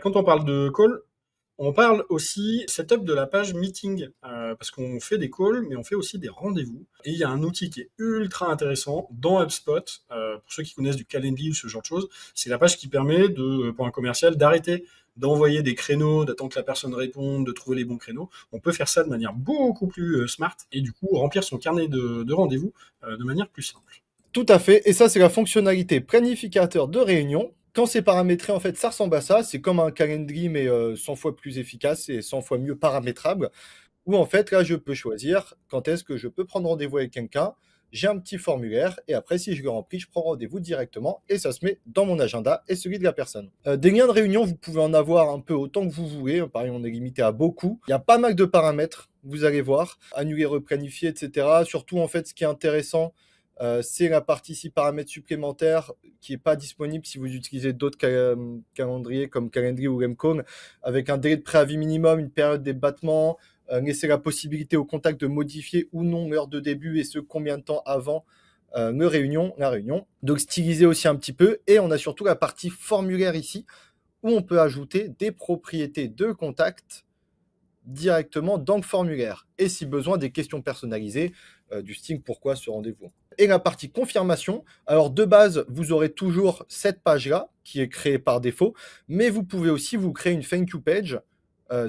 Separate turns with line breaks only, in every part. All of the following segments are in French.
Quand on parle de call, on parle aussi setup de la page meeting, parce qu'on fait des calls, mais on fait aussi des rendez-vous. Et il y a un outil qui est ultra intéressant dans HubSpot, pour ceux qui connaissent du Calendly ou ce genre de choses. C'est la page qui permet pour un commercial d'arrêter d'envoyer des créneaux, d'attendre que la personne réponde, de trouver les bons créneaux. On peut faire ça de manière beaucoup plus smart et du coup remplir son carnet de rendez-vous de manière plus simple.
Tout à fait. Et ça, c'est la fonctionnalité planificateur de réunion. Quand c'est paramétré, en fait, ça ressemble à ça. C'est comme un calendrier, mais 100 fois plus efficace et 100 fois mieux paramétrable. Où en fait, là, je peux choisir quand est-ce que je peux prendre rendez-vous avec quelqu'un. J'ai un petit formulaire et après, si je le remplis, je prends rendez-vous directement et ça se met dans mon agenda et celui de la personne. Des liens de réunion, vous pouvez en avoir un peu autant que vous voulez. Pareil, on est limité à beaucoup. Il y a pas mal de paramètres, vous allez voir. Annuler, replanifier, etc. Surtout, en fait, ce qui est intéressant, c'est la partie ici paramètres supplémentaires qui n'est pas disponible si vous utilisez d'autres calendriers comme Calendly ou Remcon, avec un délai de préavis minimum, une période d'ébattement, laisser la possibilité au contact de modifier ou non l'heure de début et ce combien de temps avant la réunion. Donc styliser aussi un petit peu. Et on a surtout la partie formulaire ici où on peut ajouter des propriétés de contact directement dans le formulaire. Et si besoin, des questions personnalisées du style pourquoi ce rendez-vous. Et la partie confirmation, alors de base, vous aurez toujours cette page-là qui est créée par défaut, mais vous pouvez aussi vous créer une thank you page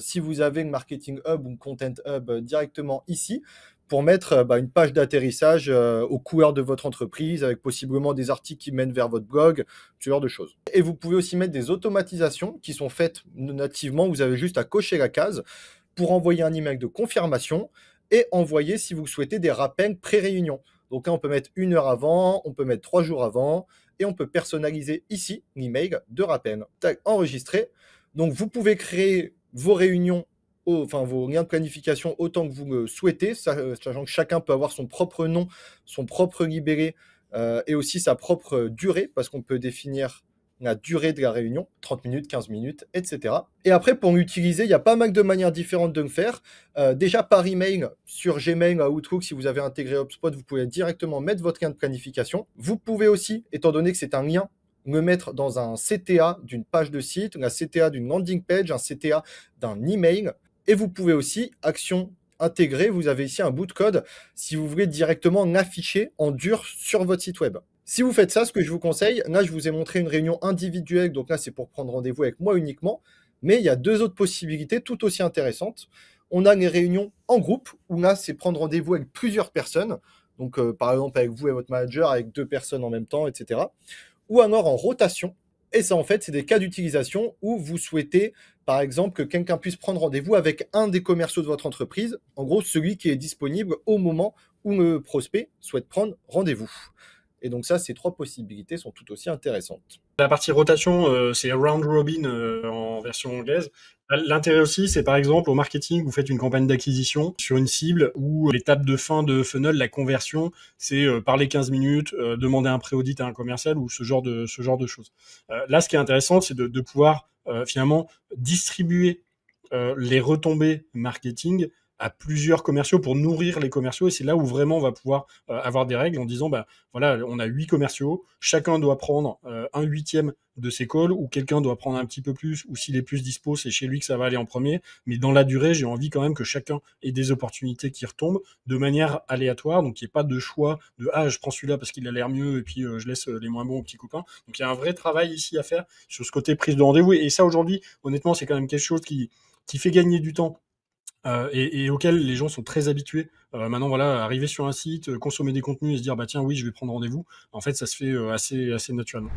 si vous avez le Marketing Hub ou le Content Hub directement ici pour mettre une page d'atterrissage aux couleurs de votre entreprise avec possiblement des articles qui mènent vers votre blog, ce genre de choses. Et vous pouvez aussi mettre des automatisations qui sont faites nativement. Vous avez juste à cocher la case pour envoyer un email de confirmation et envoyer, si vous souhaitez, des rappels pré-réunion. Donc là, on peut mettre 1 heure avant, on peut mettre 3 jours avant, et on peut personnaliser ici l'email de rappel. Tac, enregistré. Donc vous pouvez créer vos réunions, vos liens de planification autant que vous le souhaitez, sachant que chacun peut avoir son propre nom, son propre libellé, et aussi sa propre durée, parce qu'on peut définir la durée de la réunion, 30 minutes, 15 minutes, etc. Et après, pour l'utiliser, il y a pas mal de manières différentes de le faire. Déjà par email, sur Gmail, à Outlook, si vous avez intégré HubSpot, vous pouvez directement mettre votre lien de planification. Vous pouvez aussi, étant donné que c'est un lien, le mettre dans un CTA d'une page de site, un CTA d'une landing page, un CTA d'un email. Et vous pouvez aussi, action intégrée, vous avez ici un bout de code si vous voulez directement l'afficher en dur sur votre site web. Si vous faites ça, ce que je vous conseille, là, je vous ai montré une réunion individuelle, donc là, c'est pour prendre rendez-vous avec moi uniquement, mais il y a 2 autres possibilités tout aussi intéressantes. On a les réunions en groupe, où là, c'est prendre rendez-vous avec plusieurs personnes, donc par exemple avec vous et votre manager, avec 2 personnes en même temps, etc. Ou alors en rotation, et ça, en fait, c'est des cas d'utilisation où vous souhaitez, par exemple, que quelqu'un puisse prendre rendez-vous avec un des commerciaux de votre entreprise, en gros, celui qui est disponible au moment où le prospect souhaite prendre rendez-vous. Et donc ça, ces 3 possibilités sont tout aussi intéressantes.
La partie rotation, c'est round robin en version anglaise. L'intérêt aussi, c'est par exemple au marketing, vous faites une campagne d'acquisition sur une cible où l'étape de fin de funnel, la conversion, c'est parler 15 minutes, demander un pré-audit à un commercial ou ce genre de choses. Là, ce qui est intéressant, c'est de pouvoir finalement distribuer les retombées marketing à plusieurs commerciaux pour nourrir les commerciaux, et c'est là où vraiment on va pouvoir avoir des règles en disant voilà, on a 8 commerciaux, chacun doit prendre 1/8 de ses calls, ou quelqu'un doit prendre un petit peu plus, ou s'il est plus dispo, c'est chez lui que ça va aller en premier, mais dans la durée, j'ai envie quand même que chacun ait des opportunités qui retombent de manière aléatoire, donc il n'y ait pas de choix de je prends celui-là parce qu'il a l'air mieux et puis je laisse les moins bons aux petits copains. Donc il y a un vrai travail ici à faire sur ce côté prise de rendez-vous, et ça aujourd'hui, honnêtement, c'est quand même quelque chose qui fait gagner du temps et auquel les gens sont très habitués. Maintenant, voilà, arriver sur un site, consommer des contenus et se dire tiens, oui, je vais prendre rendez-vous. En fait, ça se fait assez naturellement.